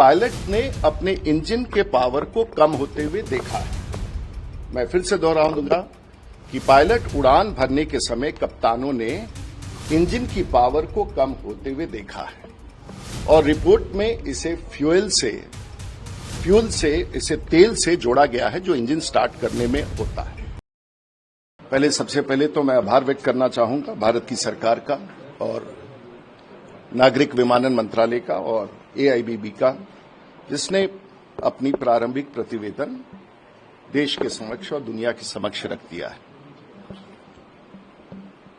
Pilot ने अपने engine के पावर को कम होते हुए देखा है। मैं फिर से दोहरा दूंगा कि पायलट उड़ान भरने के समय कप्तानों ने इंजन की पावर को कम होते हुए देखा है और रिपोर्ट में इसे फ्यूल से इसे तेल से जोड़ा गया है जो इंजन स्टार्ट करने में होता है। सबसे पहले तो मैं आभार व्यक्त करना चाहूंगा भारत की सरकार का और नागरिक विमानन मंत्रालय का और AIBB का, जिसने अपनी प्रारंभिक प्रतिवेदन देश के समक्ष और दुनिया के समक्ष रख दिया है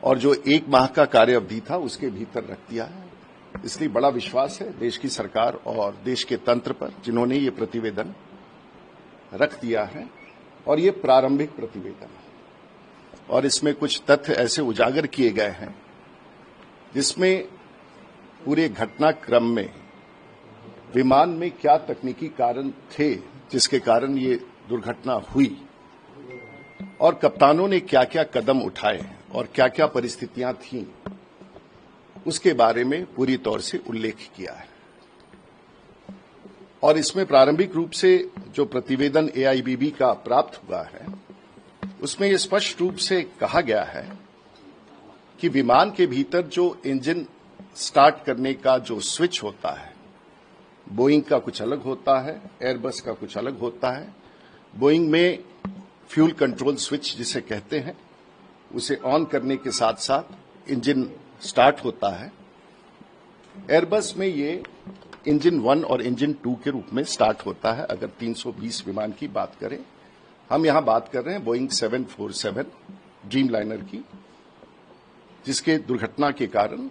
और जो 1 माह का कार्य अवधि था उसके भीतर रख दिया है। इसलिए बड़ा विश्वास है देश की सरकार और देश के तंत्र पर, जिन्होंने ये प्रतिवेदन रख दिया है। और ये प्रारंभिक प्रतिवेदन है और इसमें कुछ तथ्य ऐसे उजागर किए गए हैं जिसमें पूरे घटनाक्रम में विमान में क्या तकनीकी कारण थे जिसके कारण ये दुर्घटना हुई और कप्तानों ने क्या क्या कदम उठाए और क्या क्या परिस्थितियां थीं, उसके बारे में पूरी तौर से उल्लेख किया है। और इसमें प्रारंभिक रूप से जो प्रतिवेदन AIBB का प्राप्त हुआ है उसमें यह स्पष्ट रूप से कहा गया है कि विमान के भीतर जो इंजन स्टार्ट करने का जो स्विच होता है, बोइंग का कुछ अलग होता है, एयरबस का कुछ अलग होता है। बोइंग में फ्यूल कंट्रोल स्विच जिसे कहते हैं, उसे ऑन करने के साथ साथ इंजन स्टार्ट होता है। एयरबस में ये इंजन 1 और इंजन 2 के रूप में स्टार्ट होता है। अगर 320 विमान की बात करें, हम यहां बात कर रहे हैं बोइंग 747 ड्रीम लाइनर की, जिसके दुर्घटना के कारण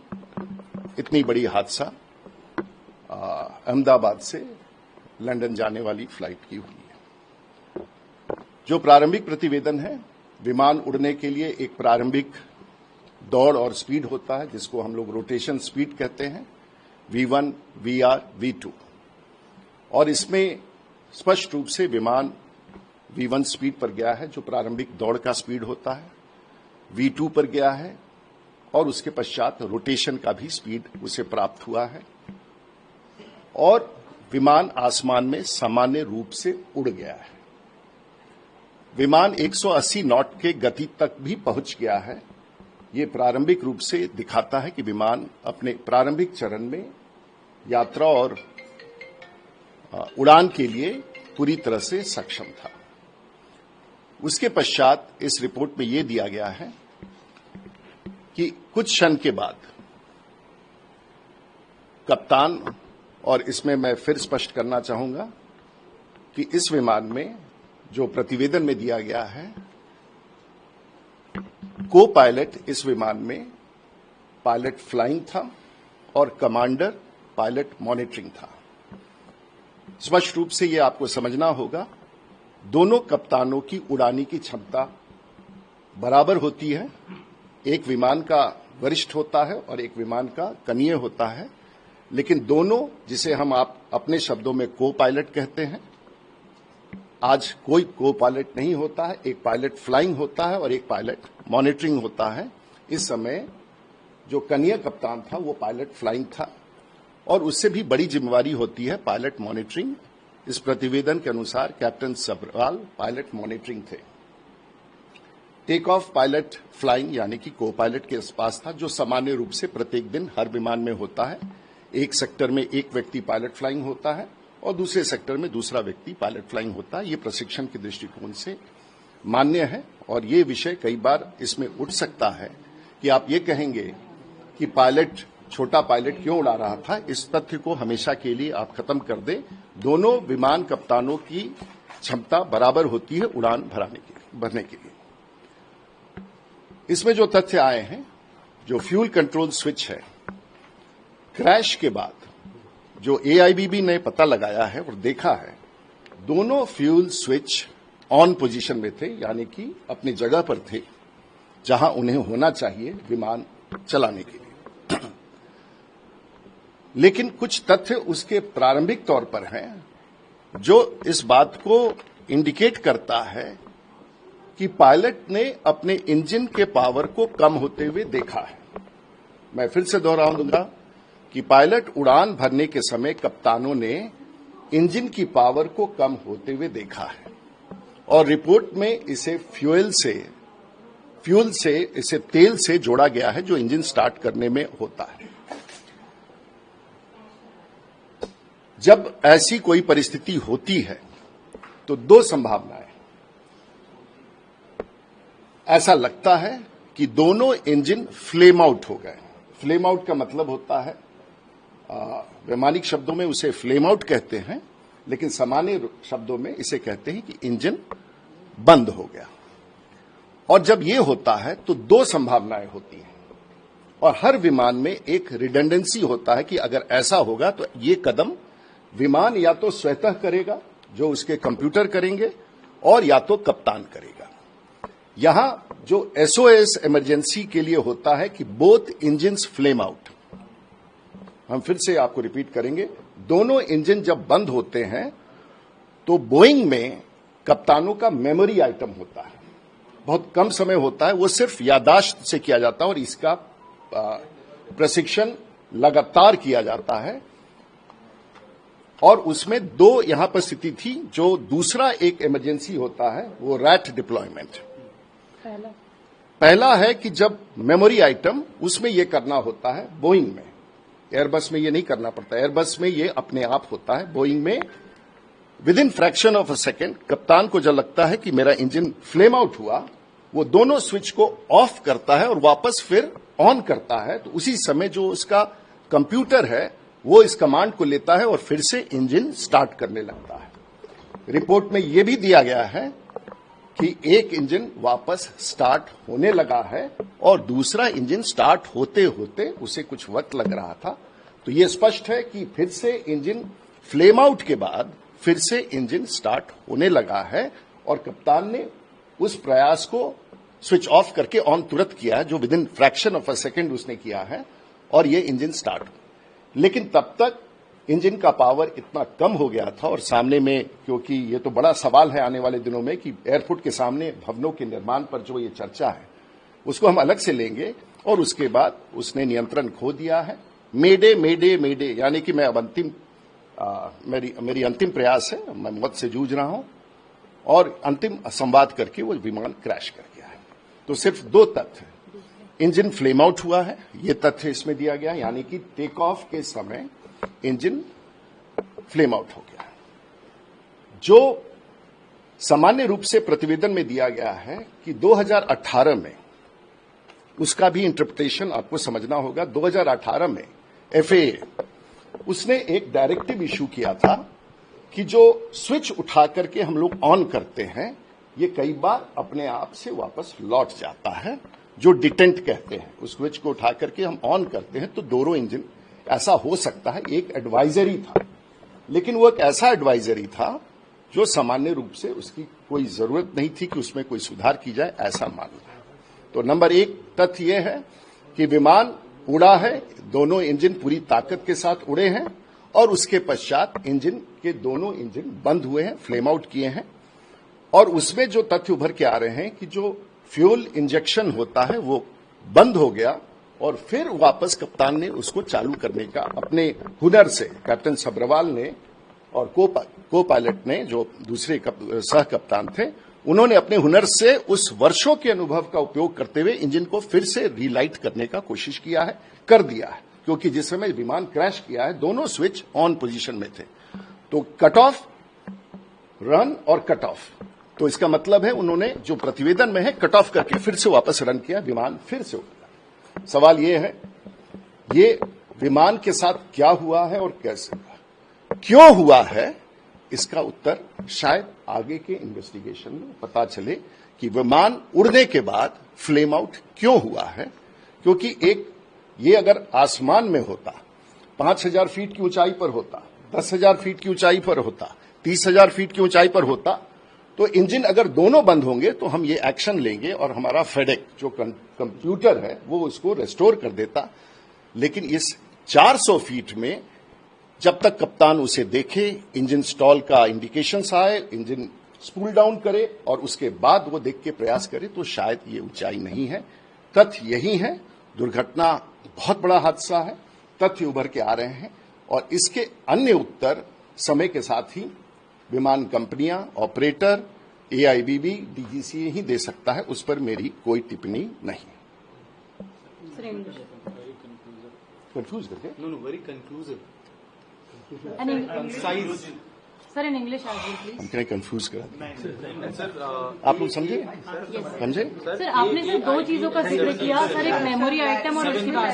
इतनी बड़ी हादसा अहमदाबाद से लंदन जाने वाली फ्लाइट की हुई है। जो प्रारंभिक प्रतिवेदन है, विमान उड़ने के लिए एक प्रारंभिक दौड़ और स्पीड होता है जिसको हम लोग रोटेशन स्पीड कहते हैं, V1, VR, V2। और इसमें स्पष्ट रूप से विमान V1 स्पीड पर गया है जो प्रारंभिक दौड़ का स्पीड होता है, V2 पर गया है और उसके पश्चात रोटेशन का भी स्पीड उसे प्राप्त हुआ है और विमान आसमान में सामान्य रूप से उड़ गया है। विमान 180 नॉट के गति तक भी पहुंच गया है। ये प्रारंभिक रूप से दिखाता है कि विमान अपने प्रारंभिक चरण में यात्रा और उड़ान के लिए पूरी तरह से सक्षम था। उसके पश्चात इस रिपोर्ट में यह दिया गया है कि कुछ क्षण के बाद कप्तान, और इसमें मैं फिर स्पष्ट करना चाहूंगा कि इस विमान में जो प्रतिवेदन में दिया गया है, को पायलट इस विमान में पायलट फ्लाइंग था और कमांडर पायलट मॉनिटरिंग था। स्पष्ट रूप से यह आपको समझना होगा, दोनों कप्तानों की उड़ाने की क्षमता बराबर होती है। एक विमान का वरिष्ठ होता है और एक विमान का कनीय होता है, लेकिन दोनों, जिसे हम अपने शब्दों में को पायलट कहते हैं, आज कोई को पायलट नहीं होता है। एक पायलट फ्लाइंग होता है और एक पायलट मॉनिटरिंग होता है। इस समय जो कनीय कप्तान था वो पायलट फ्लाइंग था और उससे भी बड़ी जिम्मेवारी होती है पायलट मॉनिटरिंग। इस प्रतिवेदन के अनुसार कैप्टन सब्रवाल पायलट मॉनिटरिंग थे। टेक ऑफ पायलट फ्लाइंग यानी कि को पायलट के पास था, जो सामान्य रूप से प्रत्येक दिन हर विमान में होता है। एक सेक्टर में एक व्यक्ति पायलट फ्लाइंग होता है और दूसरे सेक्टर में दूसरा व्यक्ति पायलट फ्लाइंग होता है। ये प्रशिक्षण के दृष्टिकोण से मान्य है और ये विषय कई बार इसमें उठ सकता है कि आप ये कहेंगे कि पायलट, छोटा पायलट क्यों उड़ा रहा था। इस तथ्य को हमेशा के लिए आप खत्म कर दें। दोनों विमान कप्तानों की क्षमता बराबर होती है उड़ान भरने के लिए। इसमें जो तथ्य आए हैं, जो फ्यूल कंट्रोल स्विच है, क्रैश के बाद जो AIBB ने पता लगाया है और देखा है, दोनों फ्यूल स्विच ऑन पोजीशन में थे, यानी कि अपनी जगह पर थे जहां उन्हें होना चाहिए विमान चलाने के लिए। लेकिन कुछ तथ्य उसके प्रारंभिक तौर पर हैं जो इस बात को इंडिकेट करता है कि पायलट ने अपने इंजन के पावर को कम होते हुए देखा है। मैं फिर से दोहरा दूंगा कि पायलट उड़ान भरने के समय कप्तानों ने इंजन की पावर को कम होते हुए देखा है और रिपोर्ट में इसे फ्यूल से इसे तेल से जोड़ा गया है जो इंजन स्टार्ट करने में होता है। जब ऐसी कोई परिस्थिति होती है तो दो संभावनाएं, ऐसा लगता है कि दोनों इंजन फ्लेम आउट हो गए। फ्लेम आउट का मतलब होता है, वैमानिक शब्दों में उसे फ्लेम आउट कहते हैं, लेकिन सामान्य शब्दों में इसे कहते हैं कि इंजन बंद हो गया। और जब ये होता है तो दो संभावनाएं होती हैं और हर विमान में एक रिडंडेंसी होता है कि अगर ऐसा होगा तो ये कदम विमान या तो स्वतः करेगा, जो उसके कंप्यूटर करेंगे, और या तो कप्तान करेगा। यहां जो एसओएस इमरजेंसी के लिए होता है कि बोथ इंजन्स फ्लेम आउट। हम फिर से आपको रिपीट करेंगे, दोनों इंजन जब बंद होते हैं तो बोइंग में कप्तानों का मेमोरी आइटम होता है, बहुत कम समय होता है, वो सिर्फ याददाश्त से किया जाता है और इसका प्रशिक्षण लगातार किया जाता है। और उसमें दो यहां पर स्थिति थी। जो दूसरा एक इमरजेंसी होता है वो रैट डिप्लॉयमेंट। पहला है कि जब मेमोरी आइटम, उसमें यह करना होता है बोइंग में, एयरबस में ये नहीं करना पड़ता। एयरबस में ये अपने आप होता है। बोइंग में with in fraction of a second कप्तान को जब लगता है कि मेरा इंजन फ्लेम आउट हुआ, वो दोनों स्विच को ऑफ करता है और वापस फिर ऑन करता है। तो उसी समय जो उसका कंप्यूटर है वो इस कमांड को लेता है और फिर से इंजन स्टार्ट करने लगता है। रिपोर्ट में यह भी दिया गया है कि एक इंजन वापस स्टार्ट होने लगा है और दूसरा इंजन स्टार्ट होते होते उसे कुछ वक्त लग रहा था। तो यह स्पष्ट है कि फिर से इंजन फ्लेम आउट के बाद फिर से इंजन स्टार्ट होने लगा है और कप्तान ने उस प्रयास को स्विच ऑफ करके ऑन तुरंत किया है, जो with in fraction of a second उसने किया है, और ये इंजन स्टार्ट। लेकिन तब तक इंजन का पावर इतना कम हो गया था और सामने में, क्योंकि ये तो बड़ा सवाल है आने वाले दिनों में कि एयरपोर्ट के सामने भवनों के निर्माण पर जो ये चर्चा है उसको हम अलग से लेंगे, और उसके बाद उसने नियंत्रण खो दिया है। मेडे मेडे मेडे, यानी कि मैं अब मेरी अंतिम प्रयास है, मैं मौत से जूझ रहा हूं, और अंतिम संवाद करके वो विमान क्रैश कर गया है। तो सिर्फ दो तथ्य, इंजन फ्लेम आउट हुआ है, ये तथ्य इसमें दिया गया, यानी कि टेक ऑफ के समय इंजन फ्लेम आउट हो गया। जो सामान्य रूप से प्रतिवेदन में दिया गया है कि 2018 में, उसका भी इंटरप्रिटेशन आपको समझना होगा। 2018 में एफएए उसने एक डायरेक्टिव इशू किया था कि जो स्विच उठा करके हम लोग ऑन करते हैं ये कई बार अपने आप से वापस लौट जाता है, जो डिटेंट कहते हैं। उस स्विच को उठा करके हम ऑन करते हैं तो दोनों इंजन, ऐसा हो सकता है। एक एडवाइजरी था, लेकिन वो एक ऐसा एडवाइजरी था जो सामान्य रूप से उसकी कोई जरूरत नहीं थी कि उसमें कोई सुधार की जाए, ऐसा मानना है। तो नंबर एक तथ्य यह है कि विमान उड़ा है, दोनों इंजन पूरी ताकत के साथ उड़े हैं, और उसके पश्चात इंजन के दोनों इंजन बंद हुए हैं, फ्लेम आउट किए हैं। और उसमें जो तथ्य उभर के आ रहे हैं कि जो फ्यूल इंजेक्शन होता है वो बंद हो गया और फिर वापस कप्तान ने उसको चालू करने का अपने हुनर से, कैप्टन सब्रवाल ने और को पायलट ने, जो दूसरे सह कप्तान थे, उन्होंने अपने हुनर से उस वर्षों के अनुभव का उपयोग करते हुए इंजन को फिर से रीलाइट करने का कोशिश किया है, कर दिया है। क्योंकि जिस समय विमान क्रैश किया है दोनों स्विच ऑन पोजीशन में थे। तो कट ऑफ, रन और कट ऑफ, तो इसका मतलब है उन्होंने जो प्रतिवेदन में है कट ऑफ करके फिर से वापस रन किया, विमान फिर से उड़ा। सवाल ये है, ये विमान के साथ क्या हुआ है और कैसे हुआ, क्यों हुआ है, इसका उत्तर शायद आगे के इन्वेस्टिगेशन में पता चले कि विमान उड़ने के बाद फ्लेम आउट क्यों हुआ है। क्योंकि ये अगर आसमान में होता, 5000 फीट की ऊंचाई पर होता, 10,000 फीट की ऊंचाई पर होता, 30,000 फीट की ऊंचाई पर होता, तो इंजन अगर दोनों बंद होंगे तो हम ये एक्शन लेंगे और हमारा फेडेक जो कंप्यूटर है वो उसको रेस्टोर कर देता। लेकिन इस 400 फीट में जब तक कप्तान उसे देखे, इंजन स्टॉल का इंडिकेशंस आए, इंजन स्पूल डाउन करे और उसके बाद वो देख के प्रयास करे, तो शायद ये ऊंचाई नहीं है। तथ्य यही है, दुर्घटना बहुत बड़ा हादसा है, तथ्य उभर के आ रहे हैं और इसके अन्य उत्तर समय के साथ ही विमान कंपनियां, ऑपरेटर, AIBB, DGCA ही दे सकता है, उस पर मेरी कोई टिप्पणी नहीं। कंफ्यूज करके? No, very conclusive. Concise. Sir, in English as well, please. हम कहीं कंफ्यूज कर Sir, आप लोग समझे? समझे? सर आपने सर दो चीजों का जिक्र किया, सर एक मेमोरी आइटम और उसके बाद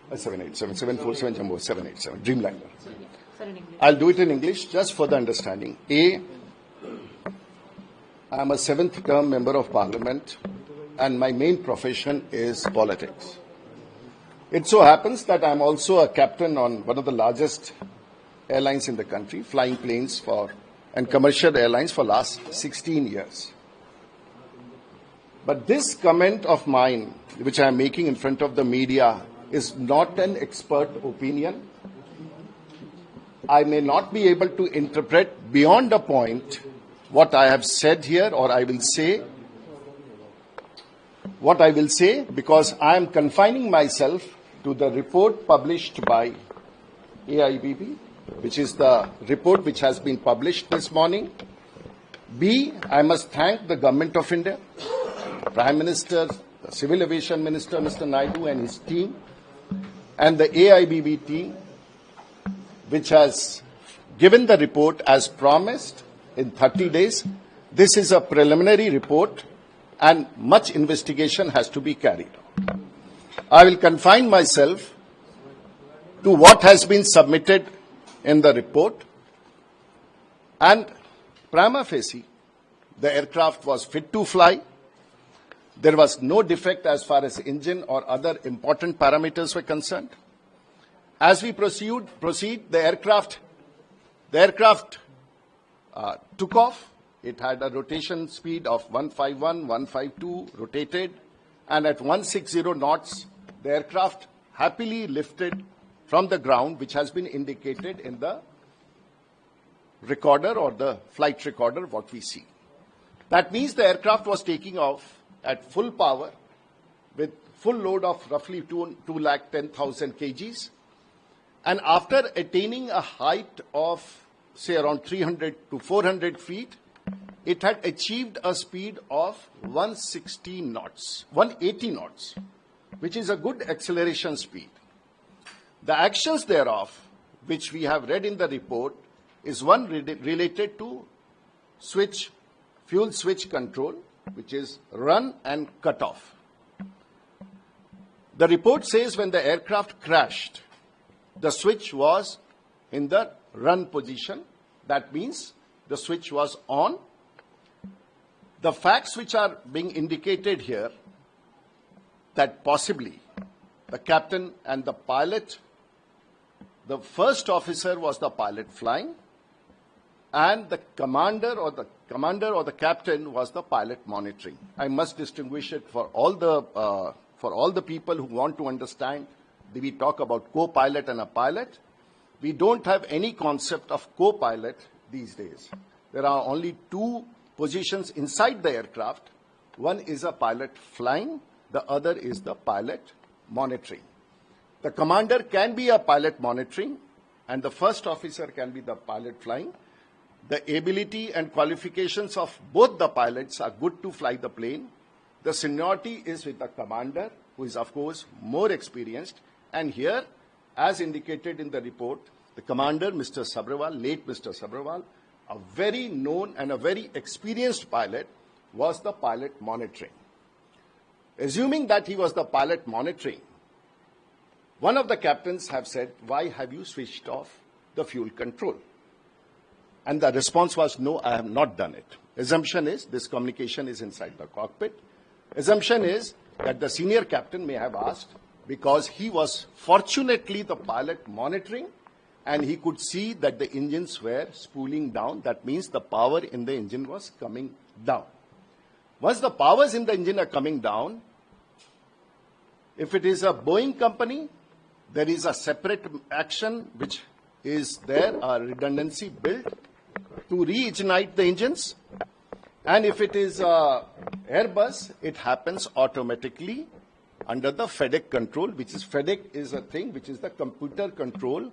747 787 Jumbo 787 Dreamliner. Sir in English. I'll do it in English just for the understanding. A, I am a 7th term member of Parliament and my main profession is politics. It so happens that I am also a captain on one of the largest airlines in the country, flying planes and commercial airlines for last 16 years. But this comment of mine, which I am making in front of the media, is not an expert opinion. I may not be able to interpret beyond a point what I have said here, or I will say what I will say, because I am confining myself to the report published by AIBB, which is the report which has been published this morning. B, I must thank the Government of India, Prime Minister, the Civil Aviation Minister, Mr. Naidu and his team, and the AIBB team, which has given the report as promised in 30 days. This is a preliminary report and much investigation has to be carried out. I will confine myself to what has been submitted in the report, and prima facie, the aircraft was fit to fly. There was no defect as far as engine or other important parameters were concerned. As we proceed, the aircraft took off. It had a rotation speed of 151, 152, rotated, and at 160 knots, the aircraft happily lifted from the ground, which has been indicated in the recorder or the flight recorder, what we see. That means the aircraft was taking off at full power with full load of roughly 210,000 kgs. And after attaining a height of, say, around 300 to 400 feet, it had achieved a speed of 180 knots, which is a good acceleration speed. The actions thereof, which we have read in the report, is one related to fuel switch control, which is run and cut off. The report says when the aircraft crashed, the switch was in the run position. That means the switch was on. The facts which are being indicated here, that possibly the captain and the pilot, the first officer was the pilot flying, and the commander or the captain was the pilot monitoring. I must distinguish it for all the people who want to understand. We talk about co-pilot and a pilot. We don't have any concept of co-pilot these days. There are only two positions inside the aircraft. One is a pilot flying, the other is the pilot monitoring. The commander can be a pilot monitoring, and the first officer can be the pilot flying. The ability and qualifications of both the pilots are good to fly the plane. The seniority is with the commander, who is, of course, more experienced. And here, as indicated in the report, the commander, Mr. Sabharwal, late Mr. Sabharwal, a very known and a very experienced pilot, was the pilot monitoring. Assuming that he was the pilot monitoring, one of the captains have said, why have you switched off the fuel control? And the response was, no, I have not done it. Assumption is this communication is inside the cockpit. Assumption is that the senior captain may have asked, because he was fortunately the pilot monitoring, and he could see that the engines were spooling down. That means the power in the engine was coming down. Once the powers in the engine are coming down, if it is a Boeing company, there is a separate action which is there, a redundancy built to reignite the engines. And if it is Airbus, it happens automatically under the FEDEC control, which is FEDEC is a thing which is the computer control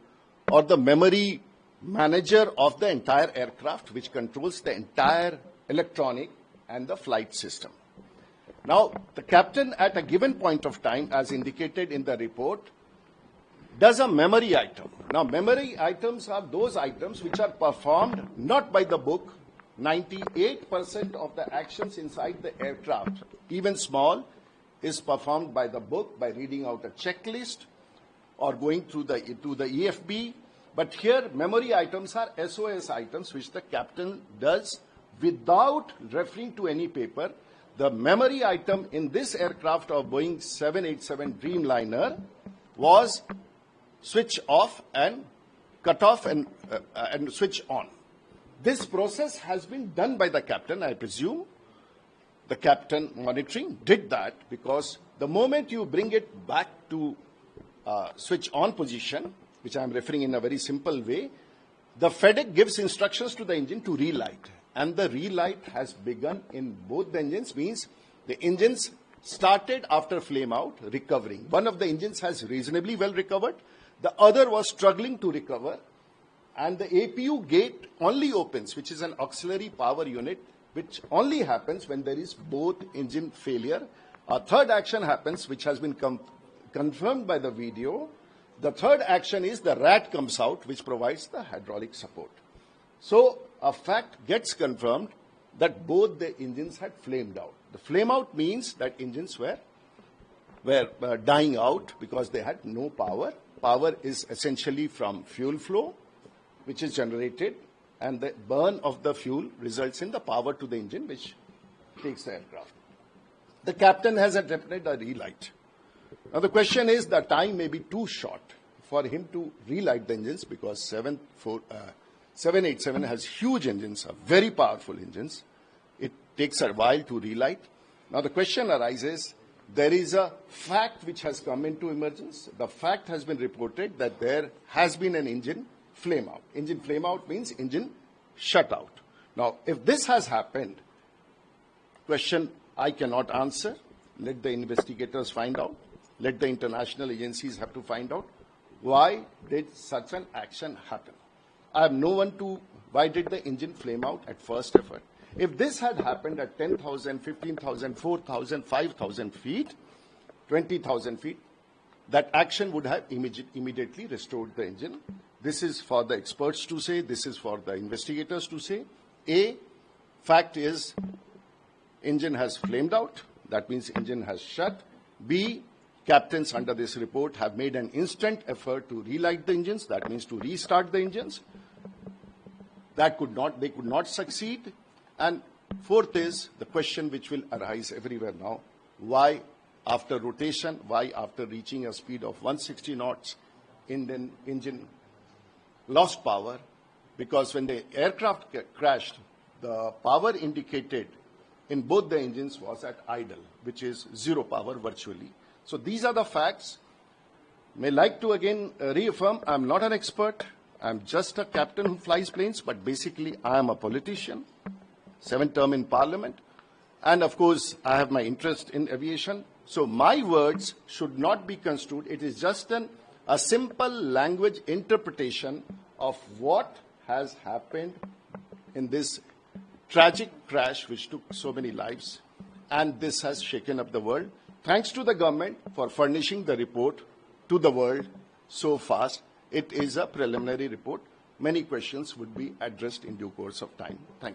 or the memory manager of the entire aircraft, which controls the entire electronic and the flight system. Now, the captain at a given point of time, as indicated in the report, does a memory item. Now, memory items are those items which are performed not by the book. 98% of the actions inside the aircraft, even small, is performed by the book, by reading out a checklist or going through to the EFB. But here, memory items are SOS items which the captain does without referring to any paper. The memory item in this aircraft of Boeing 787 Dreamliner was switch off and cut off and switch on. This process has been done by the captain, I presume. The captain monitoring did that because the moment you bring it back to switch on position, which I am referring in a very simple way, the FEDEC gives instructions to the engine to relight. And the relight has begun in both the engines, means the engines started after flame out, recovering. One of the engines has reasonably well recovered. The other was struggling to recover. And the APU gate only opens, which is an auxiliary power unit, which only happens when there is both engine failure. A third action happens, which has been confirmed by the video. The third action is the rat comes out, which provides the hydraulic support. So a fact gets confirmed that both the engines had flamed out. The flame out means that engines were dying out because they had no power. Power is essentially from fuel flow, which is generated, and the burn of the fuel results in the power to the engine, which takes the aircraft. The captain has attempted a relight. Now the question is, the time may be too short for him to relight the engines because 787 has huge engines, very powerful engines. It takes a while to relight. Now the question arises, there is a fact which has come into emergence. The fact has been reported that there has been an engine flame out. Engine flame out means engine shut out. Now, if this has happened, question I cannot answer. Let the investigators find out. Let the international agencies have to find out. Why did such an action happen? I have no one to, why did the engine flame out at first effort? If this had happened at 10,000, 15,000, 4,000, 5,000 feet, 20,000 feet, that action would have immediately restored the engine. This is for the experts to say. This is for the investigators to say. A, fact is, engine has flamed out. That means engine has shut. B, captains under this report have made an instant effort to relight the engines. That means to restart the engines. They could not succeed. And fourth is the question which will arise everywhere now. Why, after rotation, why after reaching a speed of 160 knots, engine lost power? Because when the aircraft crashed, the power indicated in both the engines was at idle, which is zero power virtually. So these are the facts. May like to again reaffirm, I'm not an expert. I'm just a captain who flies planes, but basically I am a politician, 7th term in Parliament. And of course, I have my interest in aviation. So my words should not be construed. It is just a simple language interpretation of what has happened in this tragic crash which took so many lives. And this has shaken up the world. Thanks to the government for furnishing the report to the world so fast. It is a preliminary report. Many questions would be addressed in due course of time. Thank you.